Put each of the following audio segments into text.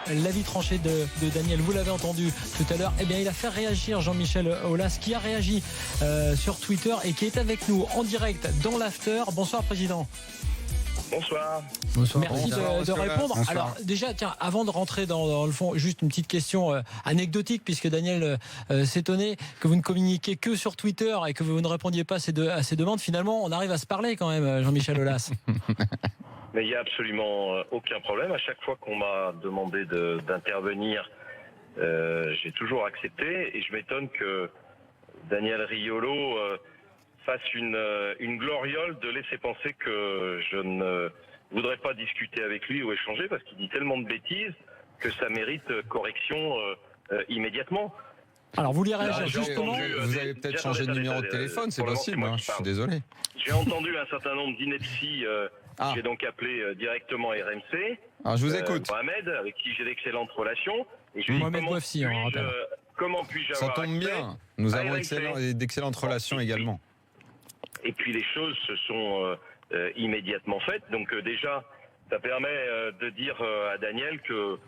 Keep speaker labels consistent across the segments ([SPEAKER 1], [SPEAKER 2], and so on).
[SPEAKER 1] l'avis tranché de Daniel, vous l'avez entendu tout à l'heure. Eh bien, il a fait réagir Jean-Michel Aulas, qui a réagi sur Twitter et qui est avec nous en direct dans l'after. Bonsoir, Président.
[SPEAKER 2] Bonsoir.
[SPEAKER 1] Merci de répondre.
[SPEAKER 3] Bonsoir.
[SPEAKER 1] Alors déjà, tiens, avant de rentrer dans le fond, juste une petite question anecdotique, puisque Daniel s'étonnait que vous ne communiquiez que sur Twitter et que vous ne répondiez pas à ces demandes. Finalement, on arrive à se parler quand même, Jean-Michel Aulas.
[SPEAKER 2] Mais il n'y a absolument aucun problème. À chaque fois qu'on m'a demandé d'intervenir, j'ai toujours accepté. Et je m'étonne que Daniel Riolo fasse une gloriole de laisser penser que je ne voudrais pas discuter avec lui ou échanger, parce qu'il dit tellement de bêtises que ça mérite correction immédiatement.
[SPEAKER 1] Alors, vous voulez réagir
[SPEAKER 2] Là,
[SPEAKER 1] justement
[SPEAKER 3] Vous avez peut-être changé de numéro de téléphone, c'est possible, hein, je suis désolé.
[SPEAKER 2] J'ai entendu un certain nombre d'inepties. J'ai donc appelé directement RMC.
[SPEAKER 3] Alors, je vous écoute.
[SPEAKER 2] Mohamed, avec qui j'ai d'excellentes relations. Et je lui dis,
[SPEAKER 1] Mohamed Bouafsi, on rappelle.
[SPEAKER 2] comment puis-je
[SPEAKER 3] Ça
[SPEAKER 2] avoir
[SPEAKER 3] tombe
[SPEAKER 2] accès
[SPEAKER 3] bien, nous
[SPEAKER 2] à
[SPEAKER 3] avons
[SPEAKER 2] RMC?
[SPEAKER 3] d'excellentes relations également.
[SPEAKER 2] Et puis les choses se sont immédiatement faites. Donc déjà, ça permet de dire à Daniel que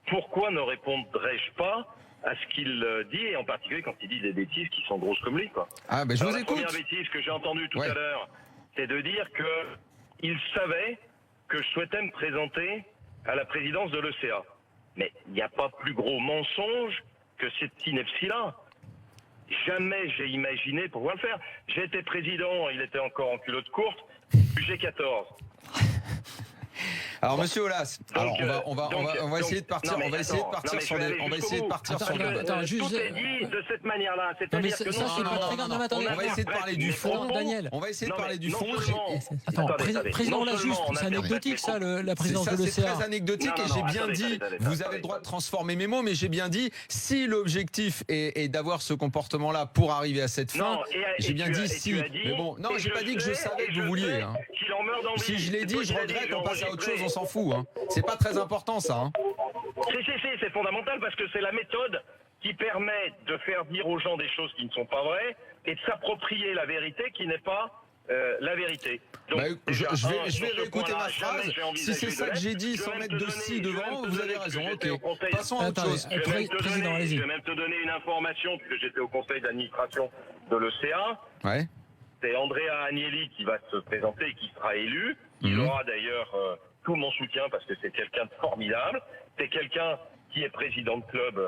[SPEAKER 2] pourquoi ne répondrais-je pas à ce qu'il dit, et en particulier quand il dit des bêtises qui sont grosses comme lui, quoi.
[SPEAKER 3] Ah, ben je vous
[SPEAKER 2] La
[SPEAKER 3] écoute.
[SPEAKER 2] première bêtise que j'ai entendue tout
[SPEAKER 3] Ouais.
[SPEAKER 2] à l'heure, c'est de dire qu'il savait que je souhaitais me présenter à la présidence de l'ECA. Mais il n'y a pas plus gros mensonge que cette ineptie-là. Jamais j'ai imaginé pouvoir le faire. J'étais président, il était encore en culotte courte, du G14.
[SPEAKER 3] Alors, monsieur Aulas,
[SPEAKER 2] Donc,
[SPEAKER 3] alors on va essayer de partir,
[SPEAKER 2] non, mais
[SPEAKER 3] on va essayer de
[SPEAKER 2] attends,
[SPEAKER 3] partir
[SPEAKER 2] non, mais
[SPEAKER 3] sur
[SPEAKER 2] je vais
[SPEAKER 3] des,
[SPEAKER 2] aller
[SPEAKER 3] on va
[SPEAKER 2] jusqu'au
[SPEAKER 3] essayer de
[SPEAKER 2] bout.
[SPEAKER 3] partir
[SPEAKER 1] Attends,
[SPEAKER 3] sur des.
[SPEAKER 1] attends, juste-
[SPEAKER 2] Tout est dit de cette manière-là.
[SPEAKER 1] Non, mais
[SPEAKER 2] C'est-à-dire
[SPEAKER 1] ça,
[SPEAKER 2] que
[SPEAKER 1] c'est pas très grave. Non, mais attendez.
[SPEAKER 3] On va essayer de parler du fond.
[SPEAKER 1] Daniel.
[SPEAKER 3] On va essayer de
[SPEAKER 2] Non,
[SPEAKER 3] parler
[SPEAKER 2] mais
[SPEAKER 3] du
[SPEAKER 2] non
[SPEAKER 3] fond.
[SPEAKER 2] seulement-
[SPEAKER 1] Attends,
[SPEAKER 2] Attendez,
[SPEAKER 1] président
[SPEAKER 2] non
[SPEAKER 1] Aulas, juste,
[SPEAKER 2] seulement on
[SPEAKER 1] c'est
[SPEAKER 2] interprète
[SPEAKER 1] anecdotique
[SPEAKER 2] les
[SPEAKER 1] ça, la
[SPEAKER 3] C'est
[SPEAKER 1] présidence
[SPEAKER 3] ça,
[SPEAKER 1] de
[SPEAKER 3] c'est
[SPEAKER 1] l'OCA.
[SPEAKER 3] très anecdotique
[SPEAKER 2] Non,
[SPEAKER 3] et
[SPEAKER 2] non,
[SPEAKER 3] j'ai bien
[SPEAKER 2] attendez,
[SPEAKER 3] dit,
[SPEAKER 2] attendez,
[SPEAKER 3] vous
[SPEAKER 2] attendez.
[SPEAKER 3] avez le droit de transformer mes mots, mais j'ai bien dit, si l'objectif est d'avoir ce comportement-là pour arriver à cette fin,
[SPEAKER 2] Non,
[SPEAKER 3] j'ai bien dit
[SPEAKER 2] tu
[SPEAKER 3] si.
[SPEAKER 2] as dit,
[SPEAKER 3] Mais bon, non,
[SPEAKER 2] et
[SPEAKER 3] j'ai pas dit que je
[SPEAKER 2] sais,
[SPEAKER 3] savais
[SPEAKER 2] et
[SPEAKER 3] que
[SPEAKER 2] je
[SPEAKER 3] vous vouliez.
[SPEAKER 2] sais
[SPEAKER 3] Hein.
[SPEAKER 2] qu'il en meurt d'envie.
[SPEAKER 3] Si je l'ai
[SPEAKER 2] C'est
[SPEAKER 3] dit,
[SPEAKER 2] toi
[SPEAKER 3] je
[SPEAKER 2] qui l'as dit,
[SPEAKER 3] regrette,
[SPEAKER 2] j'ai
[SPEAKER 3] on passe à autre
[SPEAKER 2] enregistré.
[SPEAKER 3] chose, on s'en fout. Hein. C'est pas très important ça. Hein.
[SPEAKER 2] Si, c'est fondamental parce que c'est la méthode qui permet de faire dire aux gens des choses qui ne sont pas vraies et de s'approprier la vérité qui n'est pas la vérité. Donc,
[SPEAKER 3] Bah, je
[SPEAKER 2] déjà,
[SPEAKER 3] vais
[SPEAKER 2] sur ce
[SPEAKER 3] réécouter
[SPEAKER 2] point-là,
[SPEAKER 3] ma
[SPEAKER 2] jamais
[SPEAKER 3] phrase.
[SPEAKER 2] j'ai
[SPEAKER 3] Si
[SPEAKER 2] envisagé
[SPEAKER 3] c'est ça
[SPEAKER 2] de
[SPEAKER 3] que j'ai
[SPEAKER 2] l'être.
[SPEAKER 3] dit
[SPEAKER 2] Je vais
[SPEAKER 3] sans
[SPEAKER 2] même
[SPEAKER 3] mettre
[SPEAKER 2] te
[SPEAKER 3] de si
[SPEAKER 2] donner- je vais
[SPEAKER 3] devant,
[SPEAKER 2] même te
[SPEAKER 3] vous avez
[SPEAKER 2] donner
[SPEAKER 3] raison.
[SPEAKER 2] que
[SPEAKER 3] Ok.
[SPEAKER 2] j'étais au conseil.
[SPEAKER 3] Passons à autre
[SPEAKER 1] Attendez,
[SPEAKER 3] chose.
[SPEAKER 2] Je vais même te
[SPEAKER 1] Président,
[SPEAKER 2] donner-
[SPEAKER 1] allez-y.
[SPEAKER 2] je vais même te donner une information puisque j'étais au conseil d'administration de l'ECA.
[SPEAKER 3] Ouais.
[SPEAKER 2] C'est Andrea Agnelli qui va se présenter et qui sera élu. Il
[SPEAKER 3] Mhm.
[SPEAKER 2] aura d'ailleurs tout mon soutien parce que c'est quelqu'un de formidable. C'est quelqu'un qui est président de club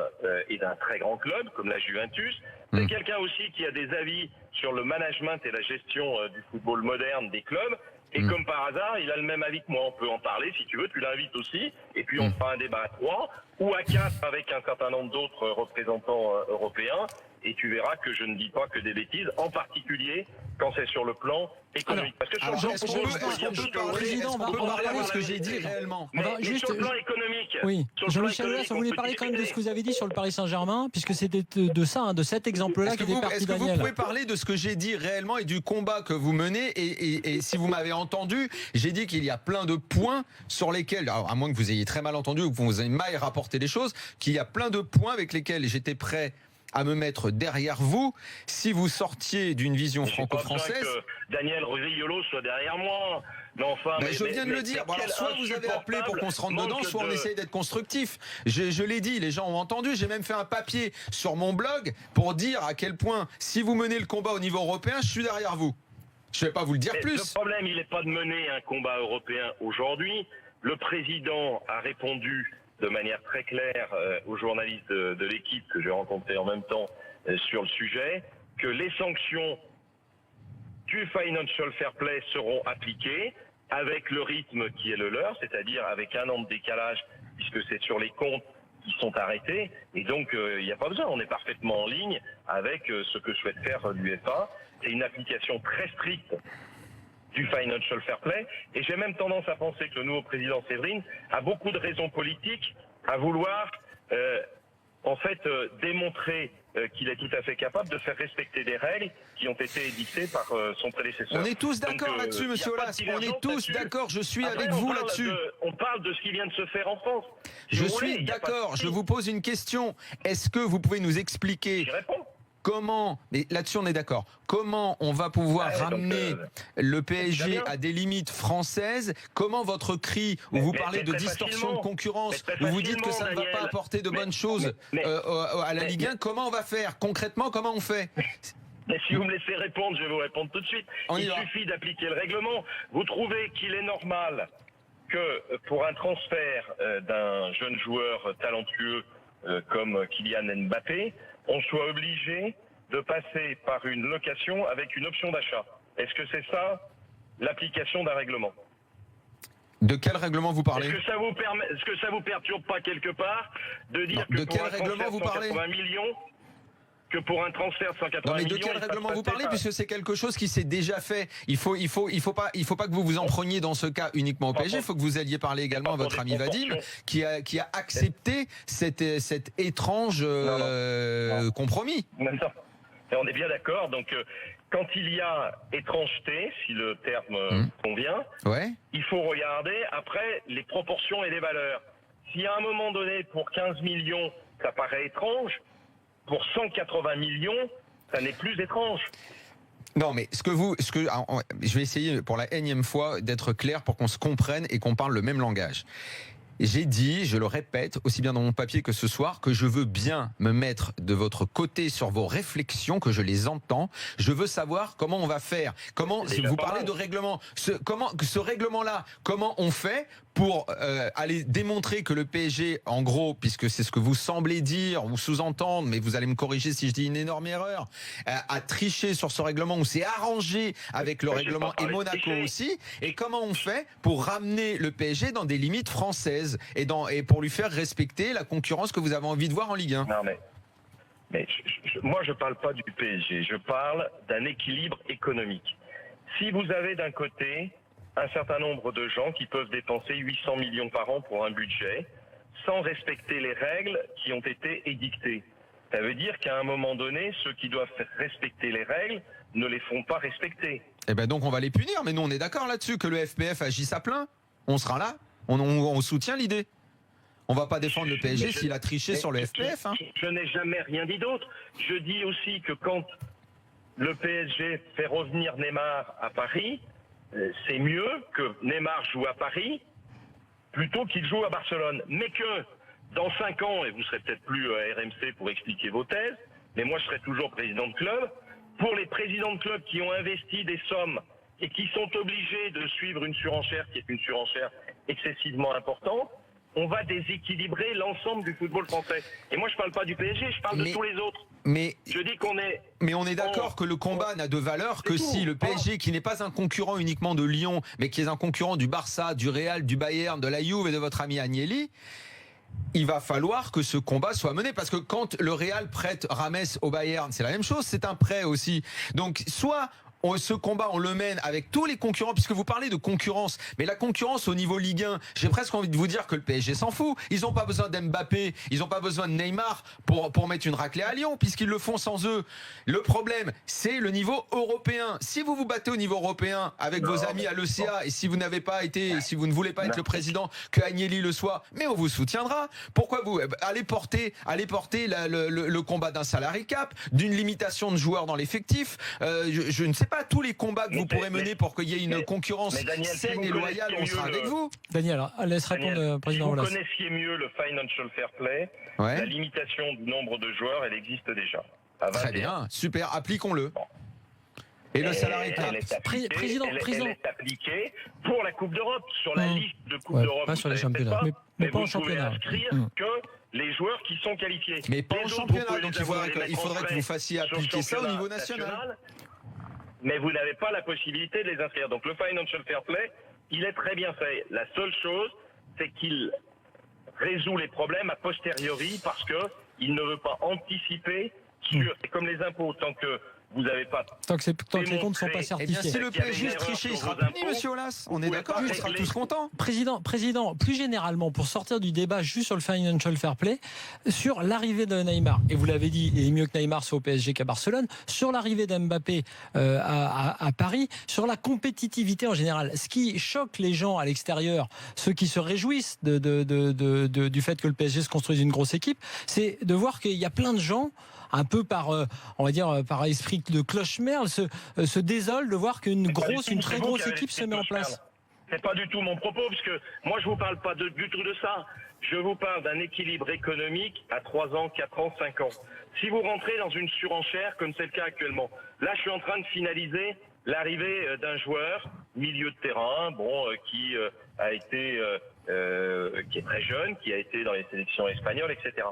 [SPEAKER 2] et d'un très grand club comme la Juventus. C'est
[SPEAKER 3] Mhm.
[SPEAKER 2] quelqu'un aussi qui a des avis sur le management et la gestion du football moderne des clubs. Et
[SPEAKER 3] Mhm.
[SPEAKER 2] comme par hasard, il a le même avis que moi. On peut en parler si tu veux, tu l'invites aussi. Et puis on fera un débat à 3 ou à 4 avec un certain nombre d'autres représentants européens. Et tu verras que je ne dis pas que des bêtises, en particulier quand c'est sur le plan économique. Parce que sur
[SPEAKER 3] Alors,
[SPEAKER 2] le plan
[SPEAKER 3] est-ce qu'on
[SPEAKER 2] économique,
[SPEAKER 3] peut parler de ce que j'ai dit réellement?
[SPEAKER 1] On va
[SPEAKER 2] mais
[SPEAKER 1] juste-
[SPEAKER 2] sur le plan économique.
[SPEAKER 1] Oui,
[SPEAKER 2] sur le plan
[SPEAKER 1] Jean-Michel Aulas,
[SPEAKER 2] économique,
[SPEAKER 1] vous voulez
[SPEAKER 2] on peut
[SPEAKER 1] parler quand même de ce
[SPEAKER 2] discuter.
[SPEAKER 1] que vous avez dit sur le Paris Saint-Germain, puisque c'était de ça, hein, de cet exemple-là
[SPEAKER 3] Est-ce que,
[SPEAKER 1] qu'était parti
[SPEAKER 3] est-ce que vous
[SPEAKER 1] Daniel.
[SPEAKER 3] pouvez parler de ce que j'ai dit réellement et du combat que vous menez et si vous m'avez entendu, j'ai dit qu'il y a plein de points sur lesquels, alors à moins que vous ayez très mal entendu ou que vous ayez mal rapporté les choses, qu'il y a plein de points avec lesquels j'étais prêt à me mettre derrière vous si vous sortiez d'une vision
[SPEAKER 2] J'ai pas besoin
[SPEAKER 3] franco-française.
[SPEAKER 2] que Daniel Riolo soit derrière moi. Mais enfin,
[SPEAKER 3] Ben, je viens de le dire. Bon, alors, soit vous avez appelé pour qu'on se rentre dedans, soit on essaye d'être constructif. Je l'ai dit, les gens ont entendu. J'ai même fait un papier sur mon blog pour dire à quel point, si vous menez le combat au niveau européen, je suis derrière vous. Je ne vais pas vous le dire
[SPEAKER 2] Mais
[SPEAKER 3] plus.
[SPEAKER 2] le problème, il n'est pas de mener un combat européen aujourd'hui. Le président a répondu de manière très claire aux journalistes de l'équipe que j'ai rencontré en même temps sur le sujet, que les sanctions du Financial Fair Play seront appliquées avec le rythme qui est le leur, c'est-à-dire avec un an de décalage, puisque c'est sur les comptes qui sont arrêtés. Et donc, il n'y a pas besoin, on est parfaitement en ligne avec ce que souhaite faire l'UEFA. C'est une application très stricte du Financial Fair Play. Et j'ai même tendance à penser que le nouveau président Séverine a beaucoup de raisons politiques à vouloir démontrer qu'il est tout à fait capable de faire respecter des règles qui ont été édictées par son prédécesseur.
[SPEAKER 3] On est tous d'accord
[SPEAKER 2] Donc,
[SPEAKER 3] là-dessus,
[SPEAKER 2] y a
[SPEAKER 3] monsieur
[SPEAKER 2] pas de
[SPEAKER 3] Aulas. On
[SPEAKER 2] divergence
[SPEAKER 3] est tous
[SPEAKER 2] là-dessus.
[SPEAKER 3] d'accord. Je suis
[SPEAKER 2] Après,
[SPEAKER 3] avec
[SPEAKER 2] on
[SPEAKER 3] vous
[SPEAKER 2] parle
[SPEAKER 3] là-dessus.
[SPEAKER 2] on parle de ce qui vient de se faire en France. Si
[SPEAKER 3] Je
[SPEAKER 2] vous voulez,
[SPEAKER 3] suis
[SPEAKER 2] y a pas de
[SPEAKER 3] d'accord.
[SPEAKER 2] souci.
[SPEAKER 3] Je vous pose une question. Est-ce que vous pouvez nous expliquer
[SPEAKER 2] J'y réponds.
[SPEAKER 3] comment, mais là-dessus on est d'accord, comment on va pouvoir ramener le PSG à des limites françaises? Comment votre cri, où vous parlez de distorsion de concurrence, où vous dites que ça ne va pas apporter de bonnes choses à la Ligue 1, comment on va faire? Concrètement, comment on fait?
[SPEAKER 2] Mais si vous me laissez répondre, je vais vous répondre tout de suite. Il suffit d'appliquer le règlement. Vous trouvez qu'il est normal que pour un transfert d'un jeune joueur talentueux comme Kylian Mbappé, on soit obligé de passer par une location avec une option d'achat? Est-ce que c'est ça l'application d'un règlement?
[SPEAKER 3] De quel règlement vous parlez?
[SPEAKER 2] Est-ce que ça vous perturbe pas quelque part de dire que pour un transfert de 180 millions, que pour un transfert de 180 millions...
[SPEAKER 3] De quel règlement vous parlez? Puisque c'est quelque chose qui s'est déjà fait. Il faut pas que vous vous en preniez dans ce cas uniquement au PSG. Il faut que vous alliez parler également à votre ami Vadim, qui a accepté cet étrange compromis.
[SPEAKER 2] Non. Et on est bien d'accord. Donc, quand il y a étrangeté, si le terme convient, il faut regarder après les proportions et les valeurs. Si à un moment donné, pour 15 millions, ça paraît étrange, pour 180 millions, ça n'est plus étrange.
[SPEAKER 3] Non, mais je vais essayer pour la énième fois d'être clair pour qu'on se comprenne et qu'on parle le même langage. J'ai dit, je le répète, aussi bien dans mon papier que ce soir, que je veux bien me mettre de votre côté sur vos réflexions, que je les entends. Je veux savoir comment on va faire. Vous parlez de règlement. Ce règlement-là, comment on fait pour aller démontrer que le PSG, en gros, puisque c'est ce que vous semblez dire ou sous-entendre, mais vous allez me corriger si je dis une énorme erreur, a triché sur ce règlement ou s'est arrangé avec le règlement et Monaco aussi. Et comment on fait pour ramener le PSG dans des limites françaises et pour lui faire respecter la concurrence que vous avez envie de voir en Ligue 1?
[SPEAKER 2] Non, mais moi, je parle pas du PSG. Je parle d'un équilibre économique. Si vous avez d'un côté un certain nombre de gens qui peuvent dépenser 800 millions par an pour un budget sans respecter les règles qui ont été édictées, ça veut dire qu'à un moment donné, ceux qui doivent faire respecter les règles ne les font pas respecter.
[SPEAKER 3] Eh ben donc on va les punir. Mais nous on est d'accord là-dessus que le FPF agisse à plein. On sera là. On soutient l'idée. On va pas défendre le PSG s'il a triché sur le FPF.
[SPEAKER 2] Je n'ai jamais rien dit d'autre. Je dis aussi que quand le PSG fait revenir Neymar à Paris, c'est mieux que Neymar joue à Paris plutôt qu'il joue à Barcelone. Mais que dans 5 ans, et vous serez peut-être plus à RMC pour expliquer vos thèses, mais moi je serai toujours président de club, pour les présidents de club qui ont investi des sommes et qui sont obligés de suivre une surenchère qui est une surenchère excessivement importante, on va déséquilibrer l'ensemble du football français. Et moi, je parle pas du PSG, je parle de tous les autres. Je dis qu'on est...
[SPEAKER 3] Mais on est d'accord que le combat n'a de valeur que si le PSG, qui n'est pas un concurrent uniquement de Lyon, mais qui est un concurrent du Barça, du Real, du Bayern, de la Juve et de votre ami Agnelli, il va falloir que ce combat soit mené. Parce que quand le Real prête Rames au Bayern, c'est la même chose, c'est un prêt aussi. Donc, soit... ce combat, on le mène avec tous les concurrents, puisque vous parlez de concurrence. Mais la concurrence au niveau Ligue 1, j'ai presque envie de vous dire que le PSG s'en fout. Ils n'ont pas besoin d'Mbappé, ils n'ont pas besoin de Neymar pour mettre une raclée à Lyon, puisqu'ils le font sans eux. Le problème, c'est le niveau européen. Si vous vous battez au niveau européen avec vos amis à l'ECA, et si vous n'avez pas été, si vous ne voulez pas être le président, que Agnelli le soit, mais on vous soutiendra. Pourquoi vous allez porter le combat d'un salary cap, d'une limitation de joueurs dans l'effectif? Je ne sais pas. Tous les combats que vous pourrez mener pour qu'il y ait une concurrence saine et loyale, on sera avec vous.
[SPEAKER 1] Daniel, laisse répondre le président Aulas.
[SPEAKER 2] Si vous connaissiez mieux le Financial Fair Play, la limitation du nombre de joueurs, elle existe déjà.
[SPEAKER 3] Très bien, super, appliquons-le. Et le salarié cap,
[SPEAKER 1] président,
[SPEAKER 2] elle est appliquée pour la Coupe d'Europe, sur la liste de Coupe d'Europe.
[SPEAKER 1] Pas sur les championnats, mais pas en championnat.
[SPEAKER 2] Vous pouvez inscrire que les joueurs qui sont qualifiés.
[SPEAKER 3] Mais pas en championnat, donc il faudrait que vous fassiez appliquer ça au niveau national.
[SPEAKER 2] Mais vous n'avez pas la possibilité de les inscrire. Donc le Financial Fair Play, il est très bien fait. La seule chose, c'est qu'il résout les problèmes a posteriori parce que il ne veut pas anticiper sur... C'est comme les impôts, tant que vous n'avez pas...
[SPEAKER 1] Tant que les comptes ne sont pas certifiés.
[SPEAKER 3] Eh bien, si le PSG triché, il sera puni, monsieur Aulas. On est d'accord, on sera tous contents.
[SPEAKER 1] Président, plus généralement, pour sortir du débat juste sur le Financial Fair Play, sur l'arrivée de Neymar, et vous l'avez dit, il est mieux que Neymar soit au PSG qu'à Barcelone, sur l'arrivée d'Mbappé à Paris, sur la compétitivité en général. Ce qui choque les gens à l'extérieur, ceux qui se réjouissent du fait que le PSG se construise une grosse équipe, c'est de voir qu'il y a plein de gens un peu par, on va dire, par esprit de cloche-merle, se désole de voir qu'une très grosse équipe se met en place.
[SPEAKER 2] C'est pas du tout mon propos, puisque moi je vous parle pas du tout de ça. Je vous parle d'un équilibre économique à 3 ans, 4 ans, 5 ans. Si vous rentrez dans une surenchère, comme c'est le cas actuellement, là je suis en train de finaliser l'arrivée d'un joueur, milieu de terrain, qui a été, qui est très jeune, qui a été dans les sélections espagnoles, etc.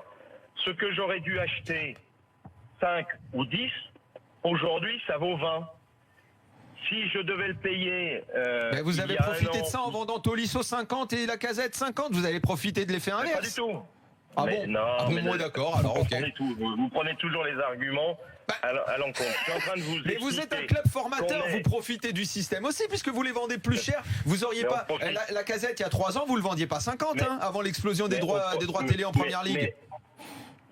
[SPEAKER 2] Ce que j'aurais dû acheter 5 ou 10, aujourd'hui ça vaut 20. Si je devais le payer...
[SPEAKER 3] mais vous avez profité de ça en vendant Tolisso 50 et Lacazette 50. Vous avez profité de l'effet inverse.
[SPEAKER 2] Pas du tout.
[SPEAKER 3] Ah
[SPEAKER 2] mais
[SPEAKER 3] bon,
[SPEAKER 2] non,
[SPEAKER 3] moi d'accord, alors ok.
[SPEAKER 2] Vous prenez toujours les arguments à l'encontre. Je suis en train de vous
[SPEAKER 3] mais vous êtes un club formateur, vous profitez du système aussi, puisque vous les vendez plus cher. Vous auriez pas... Lacazette, il y a 3 ans, vous le vendiez pas 50, avant l'explosion des droits télé en première ligue.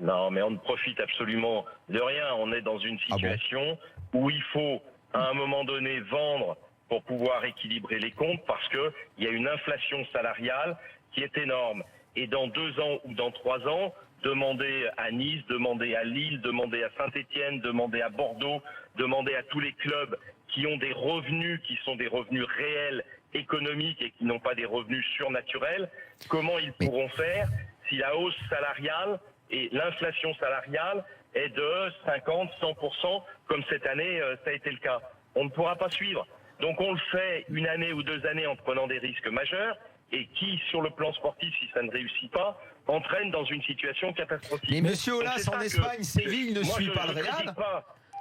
[SPEAKER 2] Non, mais on ne profite absolument de rien. On est dans une situation où il faut... à un moment donné, vendre pour pouvoir équilibrer les comptes parce que il y a une inflation salariale qui est énorme. Et dans 2 ans ou dans 3 ans, demandez à Nice, demandez à Lille, demandez à Saint-Étienne, demandez à Bordeaux, demandez à tous les clubs qui ont des revenus qui sont des revenus réels, économiques et qui n'ont pas des revenus surnaturels, comment ils pourront faire si la hausse salariale et l'inflation salariale est de 50-100%, comme cette année, ça a été le cas. On ne pourra pas suivre. Donc on le fait 1 année ou 2 années en prenant des risques majeurs, et qui, sur le plan sportif, si ça ne réussit pas, entraîne dans une situation catastrophique.
[SPEAKER 3] Mais monsieur Aulas, en Espagne, Séville ne suit pas le Real.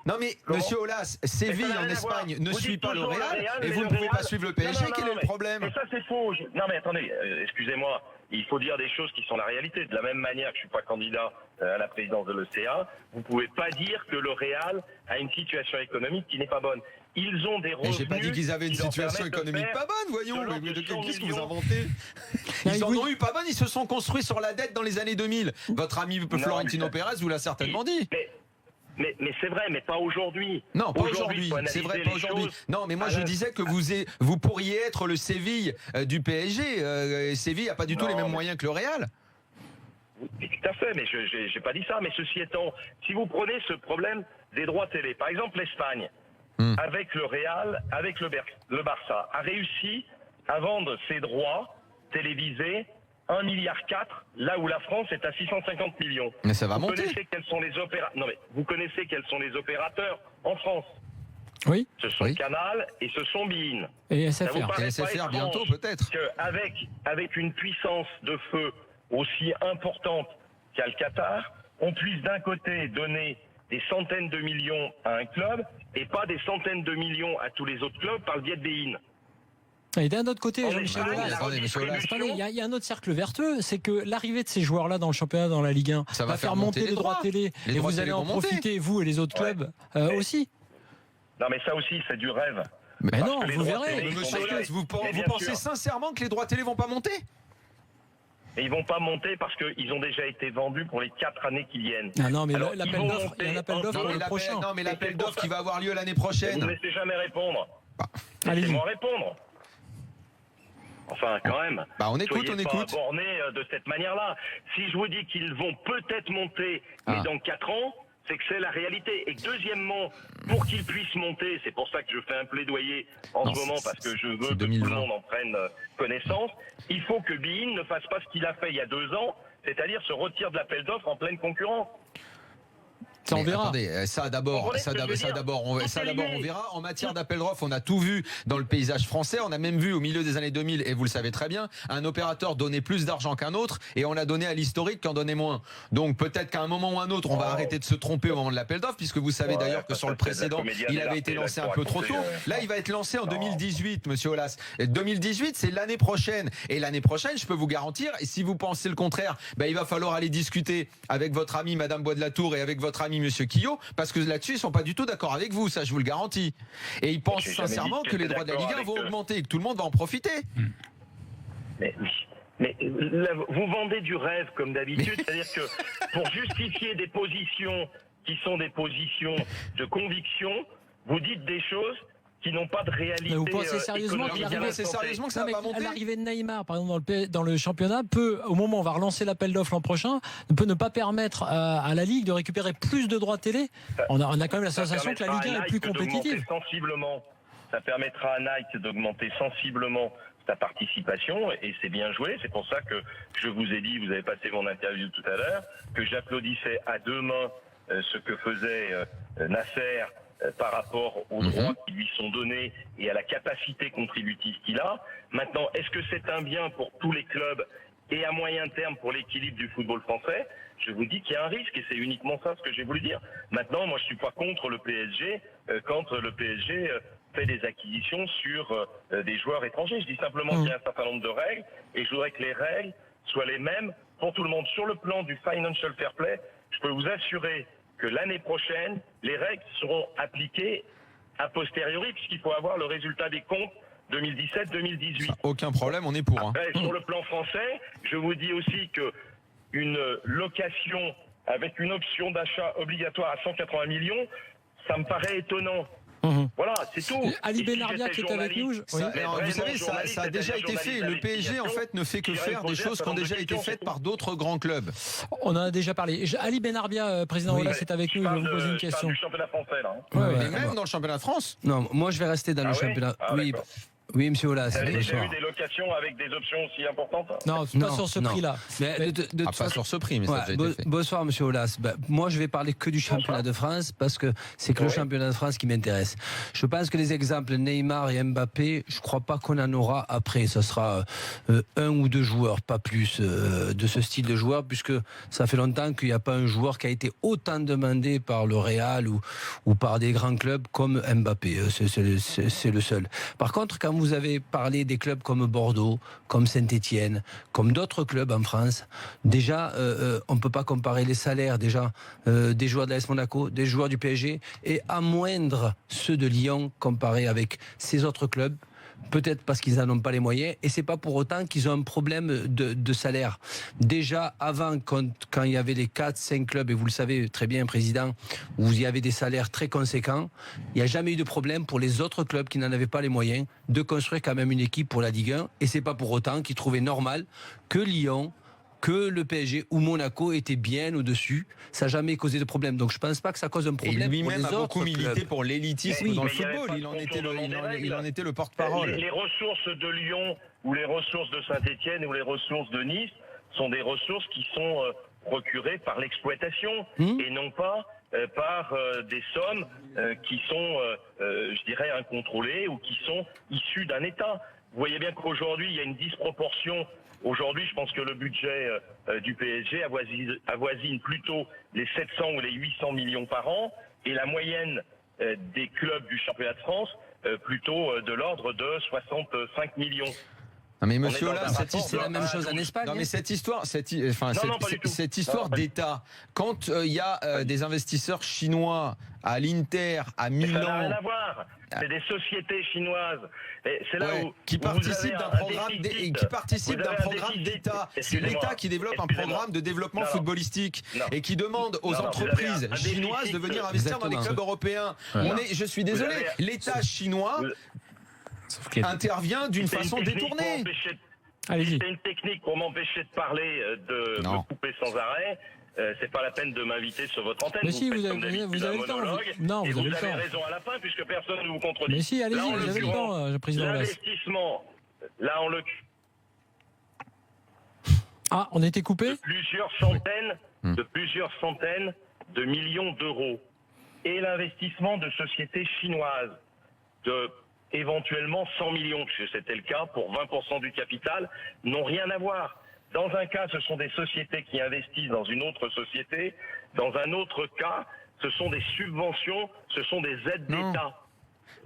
[SPEAKER 3] Non mais monsieur Aulas, Séville en Espagne ne suit pas le Real, et vous ne pouvez pas suivre le PSG, quel est le problème?
[SPEAKER 2] Mais ça c'est faux. Non mais attendez, excusez-moi, il faut dire des choses qui sont la réalité. De la même manière que je suis pas candidat à la présidence de l'ECA, vous pouvez pas dire que le Real a une situation économique qui n'est pas bonne. Ils ont des revenus.
[SPEAKER 3] J'ai pas dit qu'ils avaient une situation économique pas bonne, voyons. Mais qu'est-ce que vous inventez? Ils en ont eu pas bonne, ils se sont construits sur la dette dans les années 2000. Votre ami Florentino Pérez vous l'a certainement dit.
[SPEAKER 2] Mais c'est vrai, mais pas aujourd'hui.
[SPEAKER 3] Non, pas aujourd'hui. C'est vrai, pas aujourd'hui. Non, mais moi je disais que vous pourriez être le Séville du PSG. Séville n'a pas du tout les mêmes moyens que le Real.
[SPEAKER 2] Oui, tout à fait, mais je n'ai pas dit ça. Mais ceci étant, si vous prenez ce problème des droits télé, par exemple l'Espagne, avec le Real, avec le Barça, a réussi à vendre ses droits télévisés 1,4 milliard, là où la France est à 650 millions.
[SPEAKER 3] Mais ça va monter.
[SPEAKER 2] Vous connaissez quels sont les opérateurs en France?
[SPEAKER 1] Oui.
[SPEAKER 2] Ce sont Canal et ce sont beIN.
[SPEAKER 1] Et SFR.
[SPEAKER 3] Et SFR bientôt peut-être.
[SPEAKER 2] Avec une puissance de feu aussi importante qu'à le Qatar, on puisse d'un côté donner des centaines de millions à un club et pas des centaines de millions à tous les autres clubs par le biais de beIN.
[SPEAKER 1] Et d'un autre côté, Jean-Michel Aulas, il y a un autre cercle vertueux, c'est que l'arrivée de ces joueurs-là dans le championnat, dans la Ligue 1, va faire monter les droits télé, et vous allez en profiter, vous et les autres clubs aussi.
[SPEAKER 2] Non mais ça aussi, c'est du rêve.
[SPEAKER 1] Mais non, vous verrez.
[SPEAKER 3] Monsieur Aulas, vous pensez sincèrement que les droits télé vont pas monter?
[SPEAKER 2] Et ils vont pas monter parce qu'ils ont déjà été vendus pour les 4 années qui viennent.
[SPEAKER 1] Ah non, mais l'appel d'offres, il y a un appel d'offres pour le prochain.
[SPEAKER 3] Non, mais l'appel d'offres qui va avoir lieu l'année prochaine.
[SPEAKER 2] Vous ne laissez jamais répondre.
[SPEAKER 1] Laissez-moi
[SPEAKER 2] répondre. Enfin, quand même.
[SPEAKER 3] On écoute,
[SPEAKER 2] Soyez pas bornés de cette manière-là. Si je vous dis qu'ils vont peut-être monter, mais dans 4 ans, c'est que c'est la réalité. Et deuxièmement, pour qu'ils puissent monter, c'est pour ça que je fais un plaidoyer en ce moment, parce que je veux que tout le monde en prenne connaissance, il faut que beIN ne fasse pas ce qu'il a fait il y a 2 ans, c'est-à-dire se retire de l'appel d'offres en pleine concurrence.
[SPEAKER 1] Ça, on verra.
[SPEAKER 3] Attendez, ça d'abord, on verra. En matière d'appel d'offres, on a tout vu dans le paysage français. On a même vu au milieu des années 2000, et vous le savez très bien, un opérateur donner plus d'argent qu'un autre, et on a donné à l'historique qu'en donnait moins. Donc peut-être qu'à un moment ou un autre, on va arrêter de se tromper au moment de l'appel d'offres, puisque vous savez d'ailleurs que sur le précédent, il avait été lancé un peu trop tôt. Là, il va être lancé en 2018, monsieur Aulas. 2018, c'est l'année prochaine. Et l'année prochaine, je peux vous garantir, et si vous pensez le contraire, il va falloir aller discuter avec votre amie Madame Bois de la Tour et avec votre ami Monsieur Quillot, parce que là-dessus, ils sont pas du tout d'accord avec vous, ça je vous le garantis. Et ils pensent sincèrement que les droits de la Ligue 1 vont augmenter et que tout le monde va en profiter.
[SPEAKER 2] Mais là, vous vendez du rêve comme d'habitude, c'est-à-dire que pour justifier des positions qui sont des positions de conviction, vous dites des choses qui n'ont pas de réalité.
[SPEAKER 1] Mais vous pensez sérieusement
[SPEAKER 2] économique
[SPEAKER 1] qu'il
[SPEAKER 2] à
[SPEAKER 1] arrive-
[SPEAKER 2] l'instant
[SPEAKER 3] c'est
[SPEAKER 2] T.
[SPEAKER 3] sérieusement que ça va pas monter?
[SPEAKER 1] L'arrivée de Neymar, par exemple, dans le championnat, peut, au moment où on va relancer l'appel d'offres l'an prochain, peut ne pas permettre à la Ligue de récupérer plus de droits télé. On a quand même la
[SPEAKER 2] Ça
[SPEAKER 1] sensation que la Ligue 1 est
[SPEAKER 2] permettra à
[SPEAKER 1] plus
[SPEAKER 2] Nike d'augmenter
[SPEAKER 1] compétitive.
[SPEAKER 2] sensiblement. Ça permettra à Nike d'augmenter sensiblement sa participation et c'est bien joué. C'est pour ça que je vous ai dit, vous avez passé mon interview tout à l'heure, que j'applaudissais à deux mains ce que faisait Nasser par rapport aux droits qui lui sont donnés et à la capacité contributive qu'il a. Maintenant, est-ce que c'est un bien pour tous les clubs et à moyen terme pour l'équilibre du football français? Je vous dis qu'il y a un risque et c'est uniquement ça ce que j'ai voulu dire. Maintenant, moi je suis pas contre le PSG quand le PSG fait des acquisitions sur des joueurs étrangers. Je dis simplement qu'il y a un certain nombre de règles et je voudrais que les règles soient les mêmes pour tout le monde. Sur le plan du financial fair play, je peux vous assurer que l'année prochaine, les règles seront appliquées a posteriori puisqu'il faut avoir le résultat des comptes 2017-2018.
[SPEAKER 3] Aucun problème, on est pour. Hein.
[SPEAKER 2] Après, sur le plan français, je vous dis aussi que une location avec une option d'achat obligatoire à 180 millions, ça me paraît étonnant. Voilà, c'est tout.
[SPEAKER 1] Ali
[SPEAKER 2] Et si
[SPEAKER 1] Benarbia
[SPEAKER 2] j'étais
[SPEAKER 1] qui est avec nous.
[SPEAKER 2] journaliste,
[SPEAKER 1] oui.
[SPEAKER 3] Ça, alors, vous
[SPEAKER 2] vraiment
[SPEAKER 3] savez,
[SPEAKER 2] journaliste,
[SPEAKER 3] ça a déjà
[SPEAKER 2] c'est-à-dire
[SPEAKER 3] été fait.
[SPEAKER 2] journaliste
[SPEAKER 3] Le PSG, en
[SPEAKER 2] d'investigation,
[SPEAKER 3] fait, ne fait que
[SPEAKER 2] qui
[SPEAKER 3] faire des
[SPEAKER 2] poser un
[SPEAKER 3] choses qui
[SPEAKER 2] certain
[SPEAKER 3] ont
[SPEAKER 2] nombre de
[SPEAKER 3] déjà été
[SPEAKER 2] questions,
[SPEAKER 3] faites
[SPEAKER 2] c'est
[SPEAKER 3] par d'autres grands clubs.
[SPEAKER 1] On en a déjà parlé. Ali Benarbia, président
[SPEAKER 4] Oui.
[SPEAKER 1] Olas, est avec nous. Il va vous poser une
[SPEAKER 2] Je parle
[SPEAKER 1] question.
[SPEAKER 2] du championnat français, là.
[SPEAKER 1] Ouais,
[SPEAKER 3] Mais
[SPEAKER 1] ouais.
[SPEAKER 3] même dans le championnat de France.
[SPEAKER 4] Non, moi je vais rester dans
[SPEAKER 2] Ah
[SPEAKER 4] le
[SPEAKER 2] oui
[SPEAKER 4] championnat.
[SPEAKER 2] Ah,
[SPEAKER 4] Oui,
[SPEAKER 2] d'accord.
[SPEAKER 4] oui, monsieur Aulas.
[SPEAKER 2] Vous avez déjà
[SPEAKER 4] bonsoir.
[SPEAKER 2] eu des locations avec des options aussi importantes?
[SPEAKER 1] Non, pas
[SPEAKER 4] Non,
[SPEAKER 1] sur ce
[SPEAKER 4] non.
[SPEAKER 1] prix-là.
[SPEAKER 4] Mais de toute
[SPEAKER 3] Pas
[SPEAKER 4] façon,
[SPEAKER 3] sur ce prix, mais ça a
[SPEAKER 4] ouais,
[SPEAKER 3] déjà été fait.
[SPEAKER 4] bonsoir monsieur Aulas. Ben, moi je vais parler que du championnat de France parce que c'est que le
[SPEAKER 2] Oui.
[SPEAKER 4] championnat de France qui m'intéresse. Je pense que les exemples Neymar et Mbappé, je crois pas qu'on en aura après. Ce sera un ou deux joueurs, pas plus de ce style de joueur, puisque ça fait longtemps qu'il n'y a pas un joueur qui a été autant demandé par le Real ou par des grands clubs comme Mbappé. C'est le seul. Par contre, quand vous avez parlé des clubs comme Bordeaux, comme Saint-Étienne, comme d'autres clubs en France, déjà, on ne peut pas comparer les salaires déjà des joueurs de l'AS Monaco, des joueurs du PSG, et à moindre ceux de Lyon comparés avec ces autres clubs. Peut-être parce qu'ils n'en ont pas les moyens, et c'est pas pour autant qu'ils ont un problème de salaire. Déjà, avant, quand il y avait les 4-5 clubs, et vous le savez très bien, Président, où il y avait des salaires très conséquents, il n'y a jamais eu de problème pour les autres clubs qui n'en avaient pas les moyens de construire quand même une équipe pour la Ligue 1, et c'est pas pour autant qu'ils trouvaient normal que Lyon, que le PSG ou Monaco étaient bien au-dessus. Ça n'a jamais causé de problème. Donc je ne pense pas que ça cause un
[SPEAKER 3] Et
[SPEAKER 4] problème pour
[SPEAKER 3] lui-même
[SPEAKER 4] les
[SPEAKER 3] a beaucoup
[SPEAKER 4] autres
[SPEAKER 3] milité
[SPEAKER 4] clubs.
[SPEAKER 3] pour l'élitisme
[SPEAKER 2] Oui,
[SPEAKER 3] dans le
[SPEAKER 2] mais il y avait
[SPEAKER 3] football.
[SPEAKER 2] pas de
[SPEAKER 3] Il en était le
[SPEAKER 2] Les,
[SPEAKER 3] porte-parole.
[SPEAKER 2] les ressources de Lyon ou les ressources de Saint-Étienne ou les ressources de Nice sont des ressources qui sont procurées par l'exploitation et non pas par des sommes qui sont, je dirais, incontrôlées ou qui sont issues d'un État. Vous voyez bien qu'aujourd'hui, il y a une disproportion. Aujourd'hui, je pense que le budget du PSG avoisine plutôt les 700 ou les 800 millions par an et la moyenne des clubs du championnat de France plutôt de l'ordre de 65 millions.
[SPEAKER 3] Non mais monsieur
[SPEAKER 2] On est dans
[SPEAKER 3] Aulas,
[SPEAKER 2] un rapport
[SPEAKER 4] C'est la même chose en Espagne.
[SPEAKER 3] non mais cette histoire,
[SPEAKER 2] Non, pas du tout.
[SPEAKER 3] cette histoire
[SPEAKER 2] Non, pas du
[SPEAKER 3] d'État, quand il y a des investisseurs chinois à l'Inter, à
[SPEAKER 2] Mais ça n'a rien
[SPEAKER 3] Milan,
[SPEAKER 2] à voir. C'est des sociétés chinoises. Et c'est là
[SPEAKER 3] ouais,
[SPEAKER 2] où
[SPEAKER 3] qui
[SPEAKER 2] où vous
[SPEAKER 3] participent
[SPEAKER 2] avez
[SPEAKER 3] d'un
[SPEAKER 2] un
[SPEAKER 3] programme
[SPEAKER 2] déficit.
[SPEAKER 3] qui participent
[SPEAKER 2] Vous
[SPEAKER 3] d'un
[SPEAKER 2] avez un
[SPEAKER 3] programme
[SPEAKER 2] déficit.
[SPEAKER 3] d'État. C'est
[SPEAKER 2] Excusez-moi.
[SPEAKER 3] l'État qui développe un
[SPEAKER 2] Excusez-moi.
[SPEAKER 3] programme de développement
[SPEAKER 2] Non.
[SPEAKER 3] footballistique
[SPEAKER 2] Non.
[SPEAKER 3] et qui demande aux
[SPEAKER 2] Non, non,
[SPEAKER 3] entreprises
[SPEAKER 2] vous avez un
[SPEAKER 3] chinoises
[SPEAKER 2] déficit.
[SPEAKER 3] de venir investir dans les
[SPEAKER 4] Exactement.
[SPEAKER 3] clubs européens.
[SPEAKER 4] Voilà.
[SPEAKER 3] Je suis désolé,
[SPEAKER 2] avez-
[SPEAKER 3] l'État chinois intervient d'une
[SPEAKER 2] C'est une
[SPEAKER 3] façon
[SPEAKER 2] technique pour
[SPEAKER 3] détournée.
[SPEAKER 2] empêcher-
[SPEAKER 1] Allez-y.
[SPEAKER 2] C'est une technique pour m'empêcher de parler, de
[SPEAKER 3] Non.
[SPEAKER 2] me couper sans arrêt. C'est pas la peine de m'inviter sur votre antenne.
[SPEAKER 1] Mais si,
[SPEAKER 2] faites
[SPEAKER 1] vous avez-
[SPEAKER 2] comme d'habitude
[SPEAKER 1] vous avez
[SPEAKER 2] un
[SPEAKER 1] le temps, vous-
[SPEAKER 2] monologue,
[SPEAKER 1] non,
[SPEAKER 2] et
[SPEAKER 1] vous avez le
[SPEAKER 2] avez
[SPEAKER 1] temps.
[SPEAKER 2] raison à la fin puisque personne ne vous contredit.
[SPEAKER 1] Mais si, allez-y,
[SPEAKER 2] Là, en
[SPEAKER 1] vous avez le
[SPEAKER 2] l'occurrence,
[SPEAKER 1] temps, président Olas.
[SPEAKER 2] l'investissement, là, en l'occurrence,
[SPEAKER 1] Ah, on a été coupé.
[SPEAKER 2] plusieurs centaines de millions d'euros. Et l'investissement de sociétés chinoises de éventuellement 100 millions, puisque c'était le cas pour 20% du capital, n'ont rien à voir. Dans un cas, ce sont des sociétés qui investissent dans une autre société. Dans un autre cas, ce sont des subventions, ce sont des aides
[SPEAKER 3] Non.
[SPEAKER 2] d'État.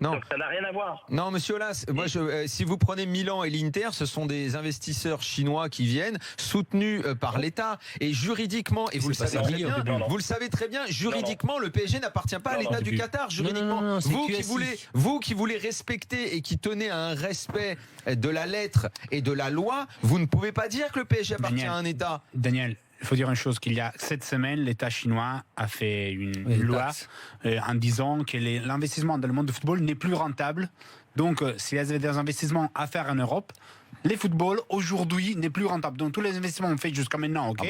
[SPEAKER 3] Non.
[SPEAKER 2] Donc ça n'a rien à voir.
[SPEAKER 3] Non, monsieur Aulas, moi, si vous prenez Milan et l'Inter, ce sont des investisseurs chinois qui viennent, soutenus par l'État. Et juridiquement, et vous le
[SPEAKER 4] C'est pas
[SPEAKER 3] savez très
[SPEAKER 4] Saint-Denis,
[SPEAKER 3] bien,
[SPEAKER 4] au début.
[SPEAKER 3] vous le savez très bien, juridiquement, le PSG n'appartient pas à
[SPEAKER 2] Non,
[SPEAKER 3] l'État
[SPEAKER 2] non,
[SPEAKER 3] du
[SPEAKER 4] début.
[SPEAKER 3] Qatar. Juridiquement,
[SPEAKER 4] Non, c'est QSI.
[SPEAKER 3] vous qui voulez respecter et qui tenez à un respect de la lettre et de la loi, vous ne pouvez pas dire que le PSG appartient
[SPEAKER 5] Daniel.
[SPEAKER 3] à un État.
[SPEAKER 5] Daniel, il faut dire une chose, qu'il y a cette semaine, l'État chinois a fait une
[SPEAKER 4] Oui,
[SPEAKER 5] loi
[SPEAKER 4] taxe.
[SPEAKER 5] en disant que l'investissement dans le monde du football n'est plus rentable. Donc, s'il y avait des investissements à faire en Europe, les footballs aujourd'hui n'est plus rentable. Donc tous les investissements faits jusqu'à maintenant, ok.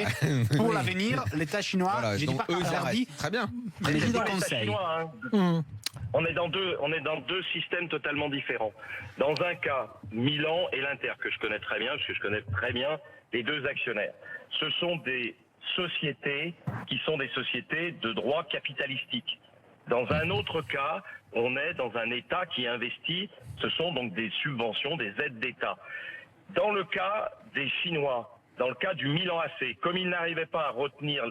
[SPEAKER 5] Pour l'avenir, l'État chinois,
[SPEAKER 3] Voilà,
[SPEAKER 5] je dis
[SPEAKER 3] donc
[SPEAKER 5] pas
[SPEAKER 3] eux, ils
[SPEAKER 5] interdit,
[SPEAKER 3] arrêtent. Très bien.
[SPEAKER 5] mais je
[SPEAKER 2] C'est dans l'État
[SPEAKER 5] déconseille.
[SPEAKER 2] chinois, hein. On est dans deux systèmes totalement différents. Dans un cas, Milan et l'Inter, que je connais très bien, parce que je connais très bien les deux actionnaires. Ce sont des sociétés qui sont des sociétés de droit capitalistique. Dans un autre cas, on est dans un État qui investit, ce sont donc des subventions, des aides d'État. Dans le cas des Chinois, dans le cas du Milan AC, comme ils n'arrivaient pas à retenir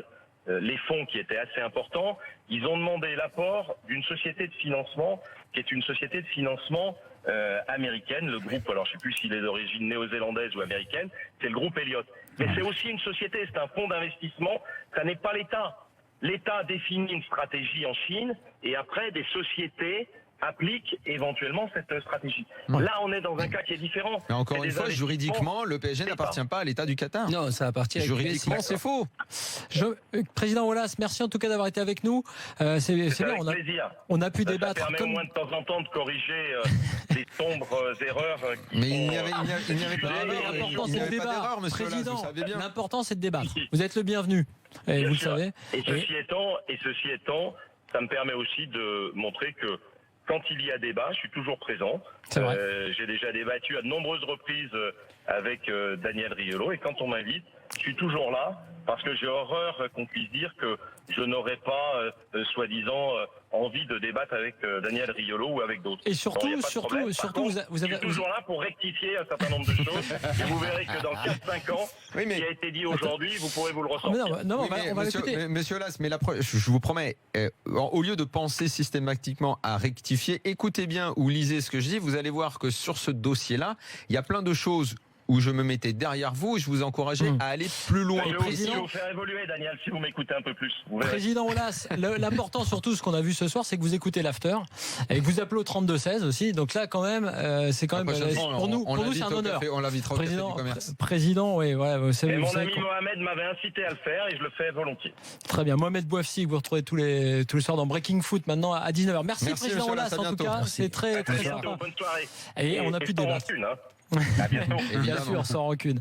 [SPEAKER 2] les fonds qui étaient assez importants, ils ont demandé l'apport d'une société de financement qui est une société de financement américaine, le groupe, alors je ne sais plus s'il est d'origine néo-zélandaise ou américaine, c'est le groupe Elliott. Mais c'est aussi une société, c'est un fonds d'investissement, ça n'est pas l'État. L'État définit une stratégie en Chine et après des sociétés appliquent éventuellement cette stratégie.
[SPEAKER 1] Ouais.
[SPEAKER 2] Là, on est dans un cas qui est différent.
[SPEAKER 3] Mais encore
[SPEAKER 2] C'est
[SPEAKER 3] une
[SPEAKER 2] des
[SPEAKER 3] fois,
[SPEAKER 2] investissements.
[SPEAKER 3] juridiquement, le PSG
[SPEAKER 2] C'est
[SPEAKER 3] n'appartient pas à l'État du Qatar.
[SPEAKER 4] Non, ça appartient à
[SPEAKER 3] Juridiquement, c'est faux.
[SPEAKER 1] Président Wallace, merci en tout cas d'avoir été avec nous. C'est bien,
[SPEAKER 2] C'est avec plaisir.
[SPEAKER 1] on a pu
[SPEAKER 2] Ça
[SPEAKER 1] débattre
[SPEAKER 2] permet
[SPEAKER 1] comme
[SPEAKER 2] au moins de temps en temps de corriger des sombres erreurs. Qui
[SPEAKER 3] Mais il
[SPEAKER 2] sont,
[SPEAKER 3] n'y avait pas
[SPEAKER 1] Non, mais l'important, c'est le débat.
[SPEAKER 3] d'erreur, monsieur Lass,
[SPEAKER 1] Président,
[SPEAKER 3] vous savez bien.
[SPEAKER 1] l'important c'est de débattre. Vous êtes le bienvenu. Et
[SPEAKER 2] Bien
[SPEAKER 1] vous
[SPEAKER 2] sûr.
[SPEAKER 1] le savez.
[SPEAKER 2] Et ceci étant, ça me permet aussi de montrer que quand il y a débat, je suis toujours présent.
[SPEAKER 1] C'est vrai.
[SPEAKER 2] J'ai déjà débattu à de nombreuses reprises avec Daniel Riolo, et quand on m'invite, je suis toujours là parce que j'ai horreur qu'on puisse dire que je n'aurais pas, soi-disant, envie de débattre avec Daniel Riolo ou avec d'autres.
[SPEAKER 1] Et
[SPEAKER 2] Non,
[SPEAKER 1] surtout,
[SPEAKER 2] y a pas de
[SPEAKER 1] surtout,
[SPEAKER 2] problème. Par
[SPEAKER 1] surtout,
[SPEAKER 2] contre,
[SPEAKER 1] vous avez.
[SPEAKER 2] je suis toujours là pour rectifier un certain nombre de choses, et vous verrez que dans 4-5 ans,
[SPEAKER 3] Oui, mais-
[SPEAKER 2] ce qui a été dit aujourd'hui, vous pourrez vous le
[SPEAKER 1] Ah, mais
[SPEAKER 2] ressentir.
[SPEAKER 1] non,
[SPEAKER 3] Oui,
[SPEAKER 1] on
[SPEAKER 3] mais
[SPEAKER 1] va
[SPEAKER 3] monsieur,
[SPEAKER 1] l'écouter.
[SPEAKER 3] monsieur Lass, mais je vous promets, au lieu de penser systématiquement à rectifier, écoutez bien ou lisez ce que je dis, vous allez voir que sur ce dossier-là, il y a plein de choses où je me mettais derrière vous et je vous encourageais à aller plus loin.
[SPEAKER 2] Je vais
[SPEAKER 1] président-
[SPEAKER 2] vous faire évoluer, Daniel, si vous m'écoutez un peu plus. Vous verrez.
[SPEAKER 1] Président Olas, l'important surtout, ce qu'on a vu ce soir, c'est que vous écoutez l'after et que vous appelez au 32-16 aussi. Donc là, quand même, c'est quand
[SPEAKER 3] La
[SPEAKER 1] même
[SPEAKER 3] prochaine fois,
[SPEAKER 1] pour nous,
[SPEAKER 3] on
[SPEAKER 1] c'est
[SPEAKER 3] l'invite
[SPEAKER 1] un
[SPEAKER 3] au
[SPEAKER 1] honneur.
[SPEAKER 3] café, on l'invitera au café
[SPEAKER 1] Président,
[SPEAKER 3] du commerce.
[SPEAKER 1] président, oui, voilà, vous savez,
[SPEAKER 2] Et
[SPEAKER 1] vous
[SPEAKER 2] mon
[SPEAKER 1] savez
[SPEAKER 2] ami
[SPEAKER 1] qu'on-
[SPEAKER 2] Mohamed m'avait incité à le faire et je le fais volontiers.
[SPEAKER 1] très bien. Mohamed Bouafsi, que vous retrouvez tous les soirs dans Breaking Foot maintenant à 19h. Merci,
[SPEAKER 3] Merci,
[SPEAKER 1] Président
[SPEAKER 3] monsieur
[SPEAKER 1] Olas,
[SPEAKER 3] Lass, à
[SPEAKER 1] en tout
[SPEAKER 3] bientôt.
[SPEAKER 1] cas,
[SPEAKER 3] Merci.
[SPEAKER 1] c'est très,
[SPEAKER 2] À
[SPEAKER 1] très
[SPEAKER 2] bientôt,
[SPEAKER 1] sympa.
[SPEAKER 2] bonne soirée.
[SPEAKER 1] Et on a pu
[SPEAKER 2] sans
[SPEAKER 1] débattre.
[SPEAKER 2] rancune, hein. À bientôt.
[SPEAKER 1] Bien
[SPEAKER 3] Évidemment.
[SPEAKER 1] sûr, sans rancune.